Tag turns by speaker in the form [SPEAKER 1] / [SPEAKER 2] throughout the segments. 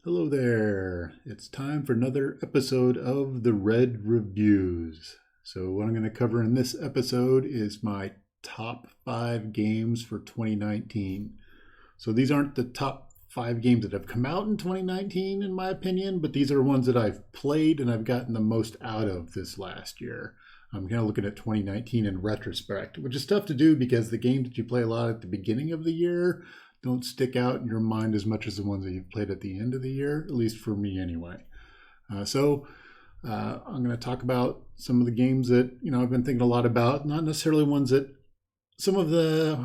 [SPEAKER 1] Hello there. It's time for another episode of the Red Reviews. So, what I'm going to cover in this episode is my top 5 games for 2019. So, these aren't the top 5 games that have come out in 2019, in my opinion, but these are ones that I've played and I've gotten the most out of this last year. I'm kind of looking at 2019 in retrospect, which is tough to do because the games that you play a lot at the beginning of the year don't stick out in your mind as much as the ones that you've played at the end of the year, at least for me anyway. I'm going to talk about some of the games that I've been thinking a lot about. Not necessarily ones that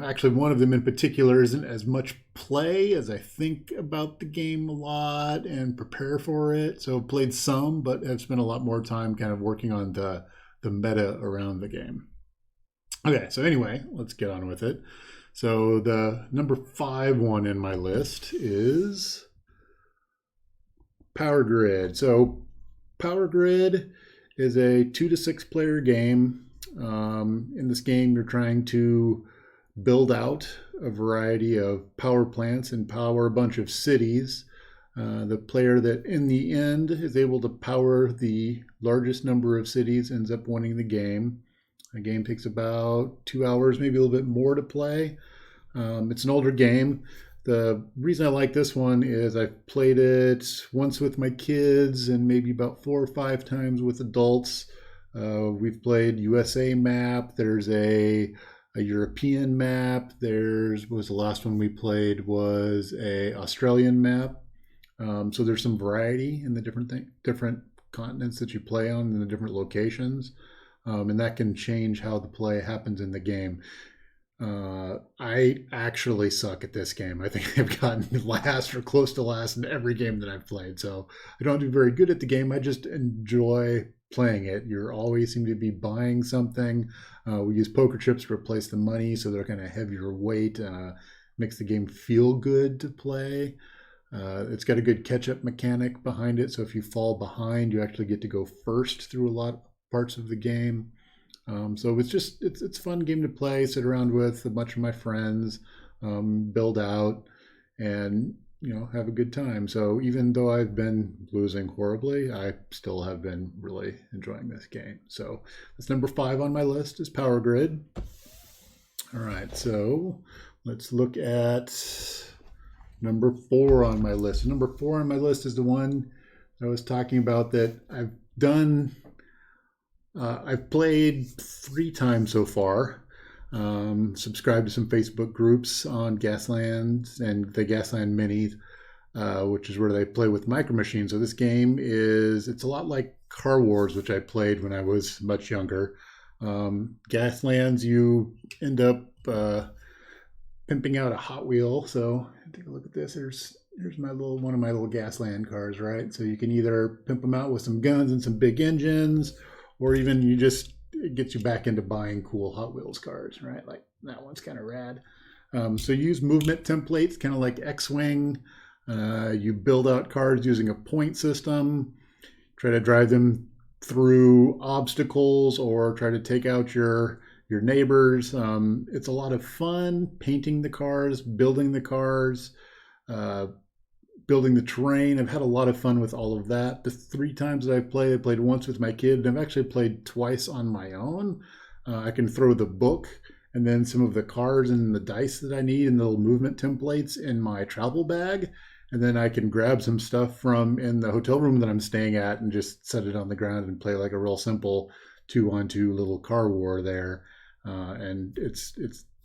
[SPEAKER 1] actually one of them in particular isn't as much play as I think about the game a lot and prepare for it. So I've played some, but I've spent a lot more time kind of working on the meta around the game. Okay, so anyway, let's get on with it. So the number 5 one in my list is Power Grid. So Power Grid is a 2 to 6 player game. In this game, you're trying to build out a variety of power plants and power a bunch of cities. The player that in the end is able to power the largest number of cities ends up winning the game. The game takes about 2 hours, maybe a little bit more to play. It's an older game. The reason I like this one is I've played it once with my kids and maybe about 4 or 5 times with adults. We've played USA map. There's a European map. Was the last one we played was a Australian map. So there's some variety in the different continents that you play on and the different locations, and that can change how the play happens in the game. I actually suck at this game. I think I've gotten last or close to last in every game that I've played. So I don't do very good at the game. I just enjoy playing it. You always seem to be buying something. We use poker chips to replace the money, so they're kind of heavier weight. Makes the game feel good to play. It's got a good catch-up mechanic behind it. So if you fall behind, you actually get to go first through a lot of parts of the game. So it's a fun game to play, sit around with a bunch of my friends, build out, and have a good time. So even though I've been losing horribly, I still have been really enjoying this game. So that's number 5 on my list is Power Grid. All right, so let's look at number 4 on my list. Number 4 on my list is the one I was talking about that I've done. I've played 3 times so far. Subscribed to some Facebook groups on Gaslands and the Gasland Minis, which is where they play with Micro Machines. So this game it's a lot like Car Wars, which I played when I was much younger. Gaslands, you end up pimping out a Hot Wheel. So take a look at this. Here's one of my little Gasland cars, right? So you can either pimp them out with some guns and some big engines, or even it gets you back into buying cool Hot Wheels cars, right? Like that one's kind of rad. So you use movement templates, kind of like X-Wing. You build out cars using a point system, try to drive them through obstacles or try to take out your neighbors. It's a lot of fun painting the cars, building the cars, building the terrain. I've had a lot of fun with all of that. The 3 times that I played once with my kid, and I've actually played twice on my own. I can throw the book and then some of the cards and the dice that I need and the little movement templates in my travel bag. And then I can grab some stuff from in the hotel room that I'm staying at and just set it on the ground and play like a real simple 2-on-2 little car war there. And it's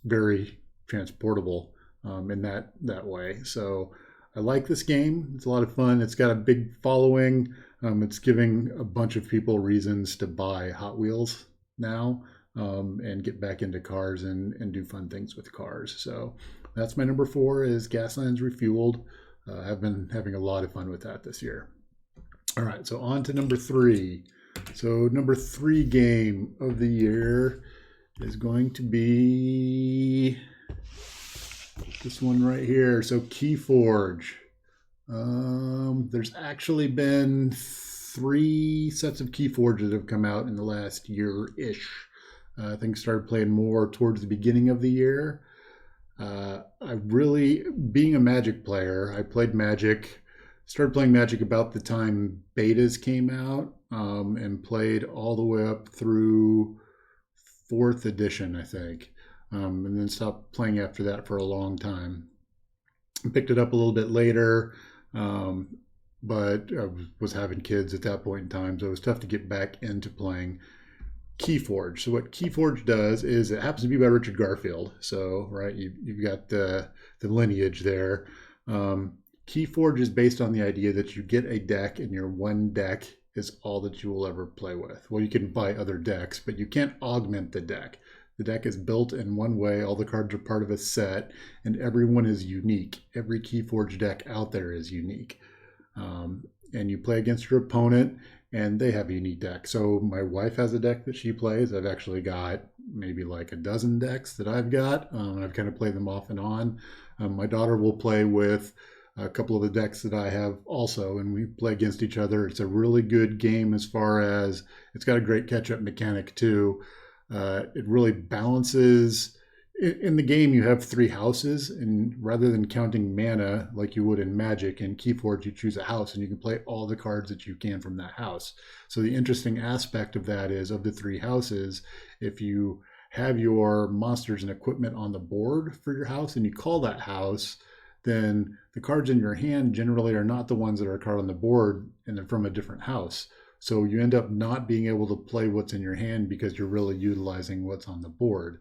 [SPEAKER 1] very transportable in that way. So I like this game. It's a lot of fun. It's got a big following. It's giving a bunch of people reasons to buy Hot Wheels now and get back into cars and do fun things with cars. So that's my number 4 is Gaslands Refueled. I've been having a lot of fun with that this year. All right, so on to number 3. So number 3 game of the year is going to be this one right here. So Keyforge. There's actually been 3 sets of Keyforge that have come out in the last year-ish. I think started playing more towards the beginning of the year. I really, being a Magic player, I played Magic started playing Magic about the time betas came out, and played all the way up through fourth edition, I think, and then stopped playing after that for a long time. I picked it up a little bit later, but I was having kids at that point in time, so it was tough to get back into playing Keyforge. So what Keyforge does is, it happens to be by Richard Garfield. So right, you've got the lineage there. Keyforge is based on the idea that you get a deck, and your one deck is all that you will ever play with. Well, you can buy other decks, but you can't augment the deck. The deck is built in one way. All the cards are part of a set, and everyone is unique. Every Keyforge deck out there is unique. And you play against your opponent, and they have a unique deck. So my wife has a deck that she plays. I've actually got maybe like a dozen decks that I've got. I've kind of played them off and on. My daughter will play with a couple of the decks that I have also, and we play against each other. It's a really good game as far as it's got a great catch-up mechanic too. It really balances. In the game, you have 3 houses, and rather than counting mana like you would in Magic, in Keyforge, you choose a house, and you can play all the cards that you can from that house. So the interesting aspect of that is, of the 3 houses, if you have your monsters and equipment on the board for your house, and you call that house, then the cards in your hand generally are not the ones that are a card on the board, and they're from a different house. So you end up not being able to play what's in your hand because you're really utilizing what's on the board.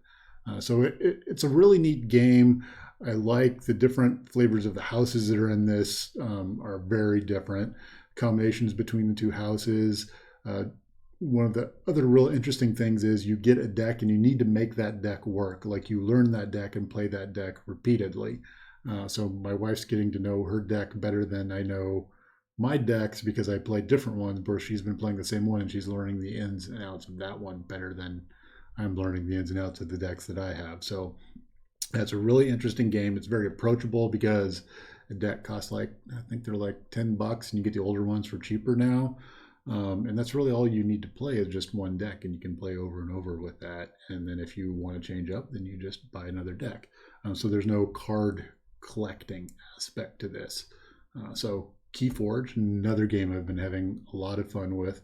[SPEAKER 1] So it's a really neat game. I like the different flavors of the houses that are in this, are very different. Combinations between the 2 houses. One of the other real interesting things is you get a deck and you need to make that deck work. Like, you learn that deck and play that deck repeatedly. So my wife's getting to know her deck better than I know my decks, because I play different ones where she's been playing the same one, and she's learning the ins and outs of that one better than I'm learning the ins and outs of the decks that I have. So that's a really interesting game. It's very approachable because a deck costs I think they're like $10, and you get the older ones for cheaper now. And that's really all you need to play, is just one deck, and you can play over and over with that. And then if you want to change up, then you just buy another deck. So there's no card collecting aspect to this. So Keyforge, another game I've been having a lot of fun with.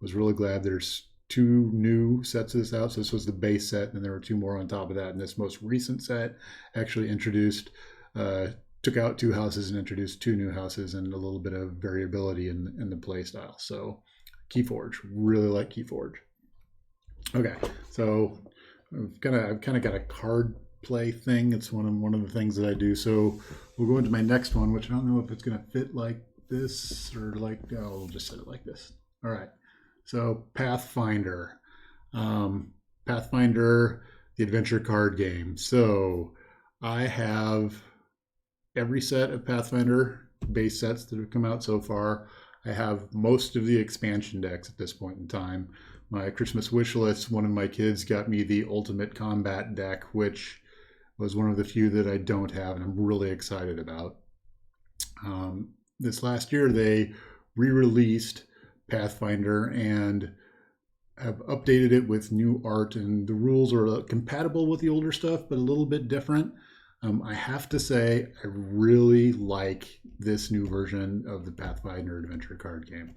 [SPEAKER 1] Was really glad there's 2 new sets of this out. So this was the base set, and then there were 2 more on top of that. And this most recent set actually introduced, took out 2 houses and introduced 2 new houses, and a little bit of variability in the play style. So Keyforge, really like Keyforge. Okay, so I've kind of got a card play thing. It's one of the things that I do. So we'll go into my next one, which I don't know if it's going to fit like this or like, I'll just set it like this. All right. So Pathfinder, Pathfinder, the adventure card game. So I have every set of Pathfinder base sets that have come out so far. I have most of the expansion decks at this point in time. My Christmas wish list, one of my kids got me the Ultimate Combat deck, which was one of the few that I don't have, and I'm really excited about. This last year, they re-released Pathfinder and have updated it with new art, and the rules are compatible with the older stuff, but a little bit different. I have to say, I really like this new version of the Pathfinder adventure card game.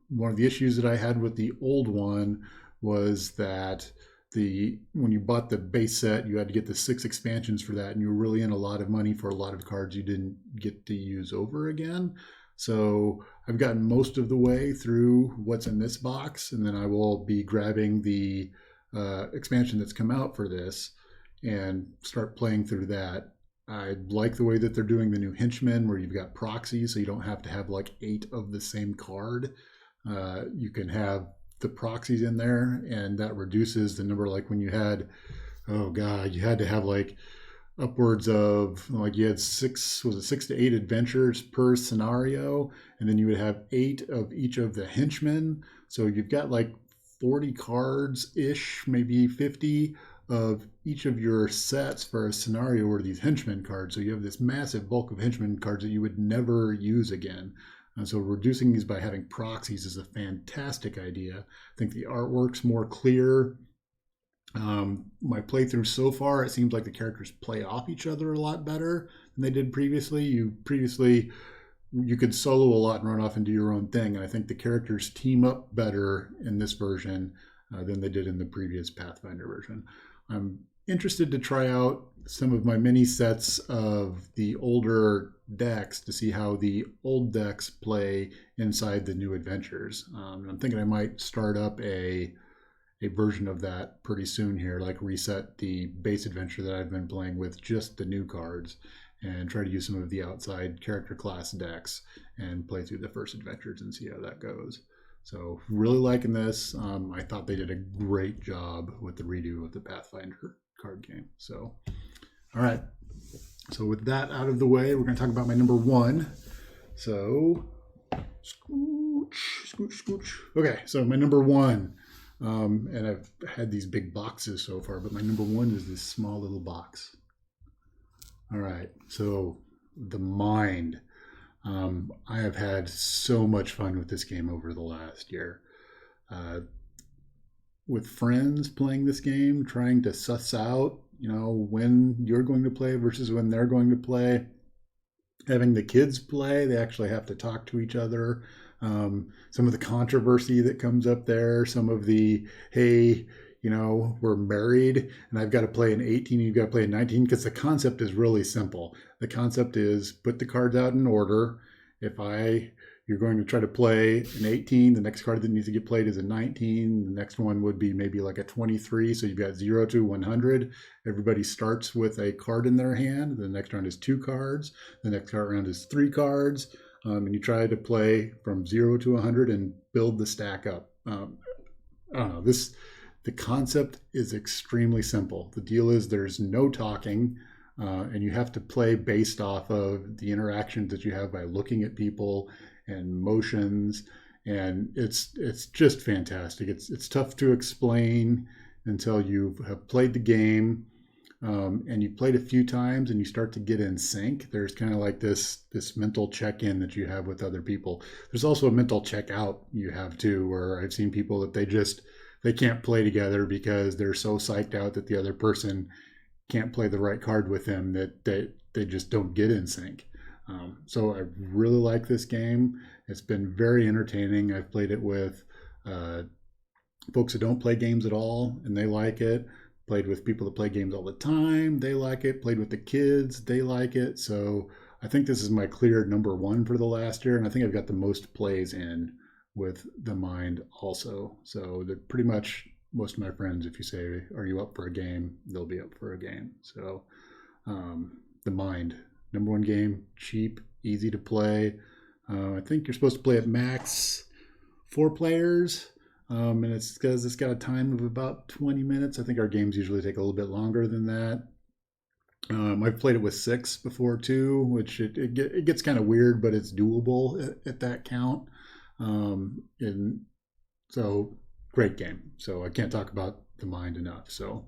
[SPEAKER 1] One of the issues that I had with the old one was that when you bought the base set, you had to get the 6 expansions for that, and you were really in a lot of money for a lot of cards you didn't get to use over again. So I've gotten most of the way through what's in this box, and then I will be grabbing the expansion that's come out for this and start playing through that. I like the way that they're doing the new henchmen, where you've got proxies, so you don't have to have like 8 of the same card. You can have the proxies in there, and that reduces the number. Like when you had, oh god, you had to have like upwards of, like, you had 6 to 8 adventures per scenario, and then you would have 8 of each of the henchmen. So you've got like 40 cards ish, maybe 50 of each of your sets for a scenario, or these henchmen cards. So you have this massive bulk of henchmen cards that you would never use again. So reducing these by having proxies is a fantastic idea. I think the artwork's more clear. My playthrough so far, it seems like the characters play off each other a lot better than they did previously. You previously you could solo a lot and run off and do your own thing. And I think the characters team up better in this version than they did in the previous Pathfinder version. I'm interested to try out some of my mini sets of the older decks to see how the old decks play inside the new adventures. I'm thinking I might start up a version of that pretty soon here, like reset the base adventure that I've been playing with just the new cards and try to use some of the outside character class decks and play through the first adventures and see how that goes. So really liking this. I thought they did a great job with the redo of the Pathfinder card game. So, all right. So with that out of the way, we're going to talk about my number one. So, scooch, scooch, scooch. Okay, so my number one. And I've had these big boxes so far, but my number one is this small little box. All right, so The Mind. I have had so much fun with this game over the last year. With friends playing this game, trying to suss out, when you're going to play versus when they're going to play. Having the kids play, they actually have to talk to each other. Some of the controversy that comes up there, some of the, hey, we're married and I've got to play an 18 and you've got to play a 19, because the concept is really simple. The concept is put the cards out in order. If you're going to try to play an 18, the next card that needs to get played is a 19. The next one would be maybe like a 23. So you've got 0 to 100. Everybody starts with a card in their hand. The next round is 2 cards. The next round is 3 cards. And you try to play from 0 to 100 and build the stack up. I don't know. The concept is extremely simple. The deal is there's no talking, and you have to play based off of the interactions that you have by looking at people and motions, and it's just fantastic. It's tough to explain until you have played the game, and you played a few times and you start to get in sync. There's kind of like this mental check-in that you have with other people. There's also a mental check-out you have too, where I've seen people that they can't play together because they're so psyched out that the other person can't play the right card with them that they just don't get in sync. So I really like this game. It's been very entertaining. I've played it with folks that don't play games at all, and they like it. Played with people that play games all the time. They like it. Played with the kids. They like it. So I think this is my clear number one for the last year, and I think I've got the most plays in with The Mind also. So they're pretty much most of my friends, if you say, are you up for a game? They'll be up for a game. So The Mind, number one game, cheap, easy to play. I think you're supposed to play at max 4 players. And it's because it's got a time of about 20 minutes. I think our games usually take a little bit longer than that. I've played it with 6 before too, which it gets kind of weird, but it's doable at that count. And so great game. So I can't talk about The Mind enough. So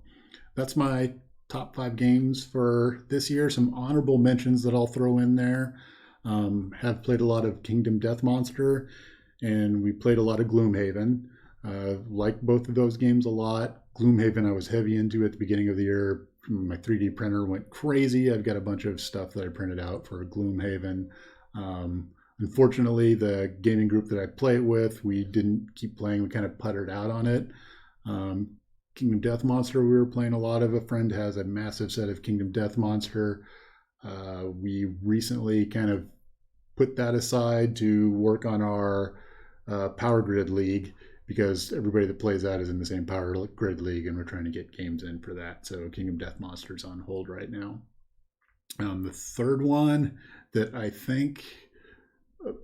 [SPEAKER 1] that's my top 5 games for this year. Some honorable mentions that I'll throw in there. Have played a lot of Kingdom Death Monster, and we played a lot of Gloomhaven. Like both of those games a lot. Gloomhaven I was heavy into at the beginning of the year. My 3D printer went crazy. I've got a bunch of stuff that I printed out for Gloomhaven. Unfortunately, the gaming group that I play it with, we didn't keep playing. We kind of puttered out on it. Kingdom Death Monster we were playing a lot of. A friend has a massive set of Kingdom Death Monster. We recently kind of put that aside to work on our Power Grid League, because everybody that plays that is in the same Power Grid League, and we're trying to get games in for that. So Kingdom Death Monster is on hold right now. The third one that I think,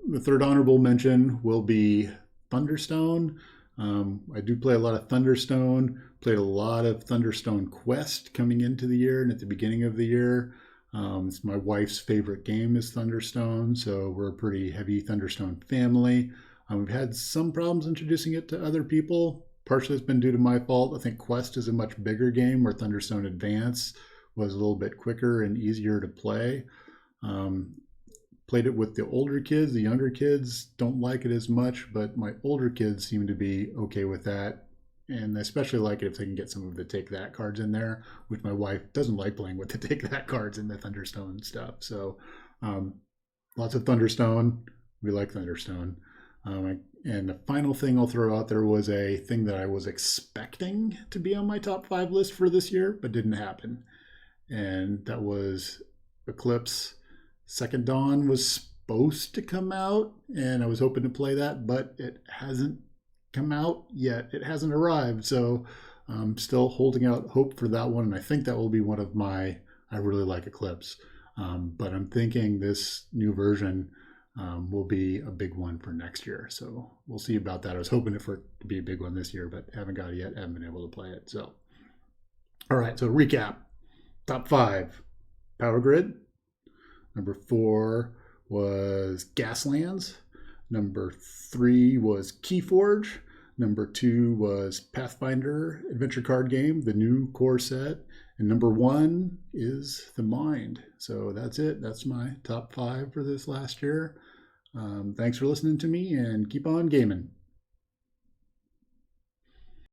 [SPEAKER 1] the third honorable mention will be Thunderstone. I do play a lot of Thunderstone, played a lot of Thunderstone Quest coming into the year and at the beginning of the year. It's my wife's favorite game is Thunderstone, so we're a pretty heavy Thunderstone family. We've had some problems introducing it to other people. Partially it's been due to my fault. I think Quest is a much bigger game, where Thunderstone Advance was a little bit quicker and easier to play. Played it with the older kids. The younger kids don't like it as much, but my older kids seem to be okay with that. And I especially like it if they can get some of the Take That cards in there, which my wife doesn't like playing with the Take That cards in the Thunderstone stuff. So lots of Thunderstone. We like Thunderstone. And the final thing I'll throw out there was a thing that I was expecting to be on my top 5 list for this year, but didn't happen. And that was Eclipse. Second Dawn was supposed to come out, and I was hoping to play that, but it hasn't come out yet. It hasn't arrived, so I'm still holding out hope for that one, and I think that will be one of my, I really like Eclipse. But I'm thinking this new version will be a big one for next year. So we'll see about that. I was hoping for it to be a big one this year, but haven't got it yet. Haven't been able to play it. So, all right. So recap: top 5, Power Grid. Number 4 was Gaslands. Number 3 was Keyforge. Number 2 was Pathfinder adventure card game, the new core set. And number 1 is The Mind. So that's it. That's my top 5 for this last year. Thanks for listening to me, and keep on gaming.